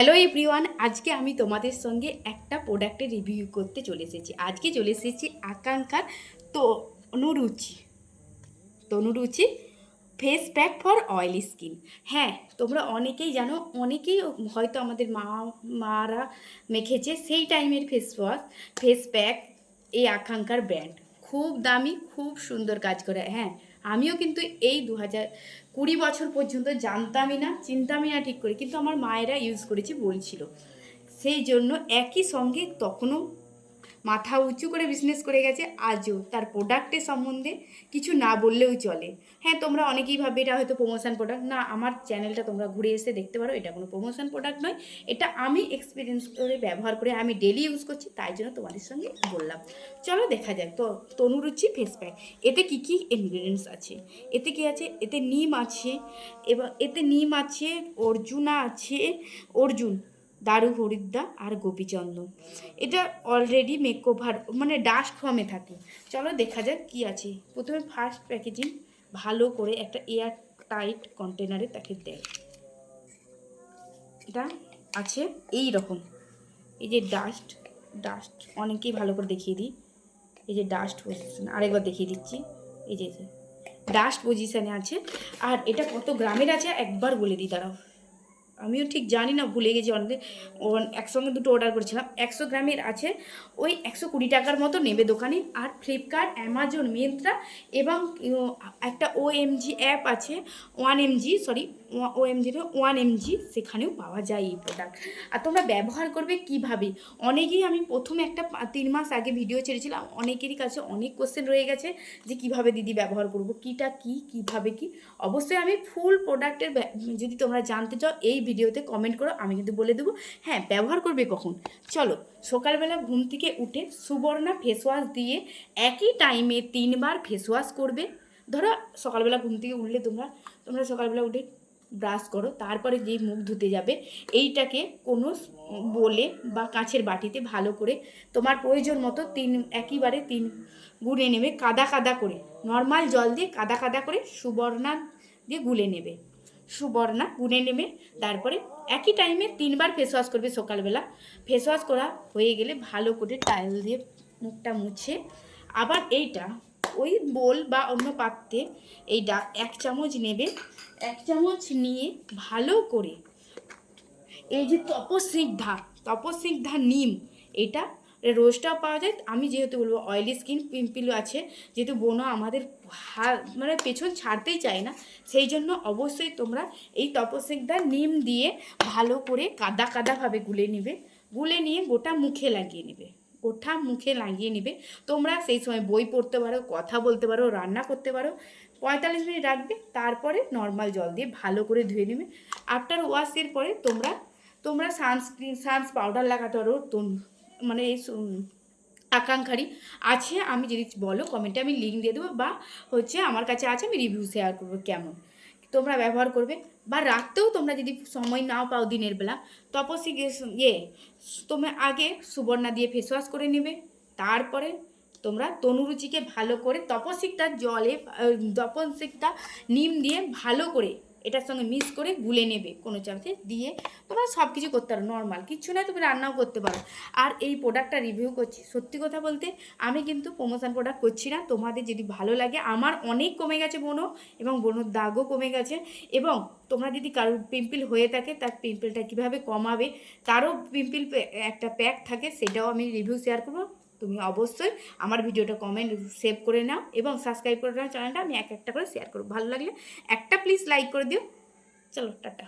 Hello everyone, আজকে আমি তোমাদের সঙ্গে একটা প্রোডাক্টের রিভিউ করতে চলে এসেছি। আজকে চলে এসেছি আকাঙ্ক্ষার Tanuruchi Tanuruchi face pack for oily skin. হ্যাঁ, তোমরা অনেকেই জানো, অনেকেই হয়তো আমাদের মারা মেখেছে সেই টাইমের ফেস প্যাক। এই আকাঙ্ক্ষার ব্র্যান্ড খুব দামি, খুব সুন্দর কাজ করে। হ্যাঁ, আমিও কিন্তু এই 2020 পর্যন্ত জানতামই না, চিনতামই না ঠিক করে, কিন্তু আমার মায়েরা ইউজ করেছে বলছিল। সেই জন্য একই সঙ্গে তখনও মাথা উঁচু করে বিজনেস করে গেছে, আজও তার প্রোডাক্টের সম্বন্ধে কিছু না বললেও চলে। হ্যাঁ, তোমরা অনেকেই ভাবে এটা হয়তো প্রমোশন প্রোডাক্ট। না, আমার চ্যানেলটা তোমরা ঘুরে এসে দেখতে পারো, এটা কোনো প্রমোশন প্রোডাক্ট নয়। এটা আমি এক্সপিরিয়েন্স করে ব্যবহার করে আমি ডেলি ইউজ করছি, তাই জন্য তোমাদের সঙ্গে বললাম। চলো দেখা যাক তো তনুরুচি ফেস প্যাক। এতে কী কী ইনগ্রিডিয়েন্টস আছে, এতে কী আছে? এতে নিম আছে, এবং এতে নিম আছে, অর্জুনা আছে, অর্জুন, দারু হরিদ্রা আর গোপীচন্দন। এটা অলরেডি মেকওভার মানে ডাস্ট ফর্মে থাকে। চলো দেখা যাক কী আছে। প্রথমে ফার্স্ট প্যাকেজিং ভালো করে একটা এয়ার টাইট কন্টেনারে তাকে দেয়। এটা আছে এই রকম। এই যে ডাস্ট অনেকেই ভালো করে দেখিয়ে দিই। এই যে ডাস্ট পজিশন, আরেকবার দেখিয়ে দিচ্ছি। এই যে ডাস্ট পজিশানে আছে। আর এটা কত গ্রামের আছে একবার বলে দিই, দাঁড়াও, আমিও ঠিক জানি না, ভুলে গেছি। অনেক একসঙ্গে দুটো অর্ডার করেছিলাম। 100 গ্রামের আছে, ওই 120 টাকার মতো নেবে দোকানে। আর ফ্লিপকার্ট, অ্যামাজন, মিন্ত্রা এবং একটা ওএমজি অ্যাপ আছে, 1mg, সরি, ওএমজি 1mg, সেখানেও পাওয়া যায় এই প্রোডাক্ট। আর তোমরা ব্যবহার করবে কিভাবে? অনেকেই, আমি প্রথমে একটা 3 মাস আগে ভিডিও ছেড়েছিলাম, অনেকেরই কাছে অনেক কোশ্চেন রয়ে গেছে যে কিভাবে দিদি ব্যবহার করব, কীটা কী, কীভাবে কী। অবশ্যই আমি ফুল প্রোডাক্টের যদি তোমরা জানতে চাও এই ভিডিওতে কমেন্ট করো, আমি কিন্তু বলে দেবো। হ্যাঁ, ব্যবহার করবে কখন? চলো, সকালবেলা ঘুম থেকে উঠে সুবর্ণা ফেস ওয়াশ দিয়ে একই টাইমে 3 বার ফেস ওয়াশ করবে। ধরো সকালবেলা ঘুম থেকে উঠলে তোমরা সকালবেলা উঠে ব্রাশ করো, তারপরে যেই মুখ ধুতে যাবে, এইটাকে কোনো বলে বা কাঁচের বাটিতে ভালো করে তোমার প্রয়োজন মতো একইবারে 3 গুলে নেবে, কাদা কাদা করে, নর্মাল জল দিয়ে কাদা কাদা করে সুবর্ণা দিয়ে গুলে নেবে, সুবর্ণা গুলে নেবে। তারপরে একই টাইমে 3 বার ফেস ওয়াশ করবে সকালবেলা। ফেস ওয়াশ করা হয়ে গেলে ভালো করে টাওয়েল দিয়ে মুখটা মুছে আবার এইটা ওই বোল বা অন্য পাত্রে এইটা 1 চামচ নেবে। 1 চামচ নিয়ে ভালো করে এই যে তপসিদ্ধা নিম, এটা রোজটাও পাওয়া যায়। আমি যেহেতু বলবো অয়েলি স্কিন, পিম্পল আছে যেহেতু, বোনো আমাদের মানে পেছন ছাড়তেই চায় না, সেই জন্য অবশ্যই তোমরা এই তপসিদ্ধা নিম দিয়ে ভালো করে কাদা কাদাভাবে গুলে নেবে। গুলে নিয়ে গোটা মুখে লাগিয়ে নেবে। তোমরা সেই সময় বই পড়তে পারো, কথা বলতে পারো, রান্না করতে পারো। 45 মিনিট রাখবে, তারপরে নর্মাল জল দিয়ে ভালো করে ধুয়ে নেবে। আফটার ওয়াশের পরে তোমরা সানস পাউডার লাগাতে পারো। মানে এই আকাঙ্ক্ষারই আছে, আমি যদি বলো কমেন্টে আমি লিঙ্ক দিয়ে দেবো, বা আমার কাছে আছে, আমি রিভিউ শেয়ার করবো কেমন তোমরা ব্যবহার করবে। বা রাতেও তোমরা যদি সময় নাও পাও দিনের বেলা, তপসি তোমরা আগে সুবর্ণা দিয়ে ফেস ওয়াশ করে নেবে। তারপরে তোমরা তনুরুচিকে ভালো করে তপসিকটা নিম দিয়ে ভালো করে এটার সঙ্গে মিক্স করে গুলে নেবে কোনো চামচে দিয়ে। তোমরা সব কিছু করতে পারো, নর্মাল কিচ্ছু নয়, তুমি রান্নাও করতে পারো। আর এই প্রোডাক্টটা রিভিউ করছি, সত্যি কথা বলতে আমি কিন্তু প্রমোশন প্রোডাক্ট করছি না। তোমাদের যদি ভালো লাগে, আমার অনেক কমে গেছে বোনো, এবং বোনোর দাগও কমে গেছে। এবং তোমরা যদি কারোর পিম্পল হয়ে থাকে, তার পিম্পলটা কীভাবে কমাবে, তারও পিম্পল একটা প্যাক থাকে, সেটাও আমি রিভিউ শেয়ার করবো। তুমি অবশ্যই আমার ভিডিওটা কমেন্ট সেভ করে নাও এবং সাবস্ক্রাইব করে নাও চ্যানেলটা। আমি একটা করে শেয়ার করবো। ভালো লাগলে একটা প্লিজ লাইক করে দিও। চলো, টাটা।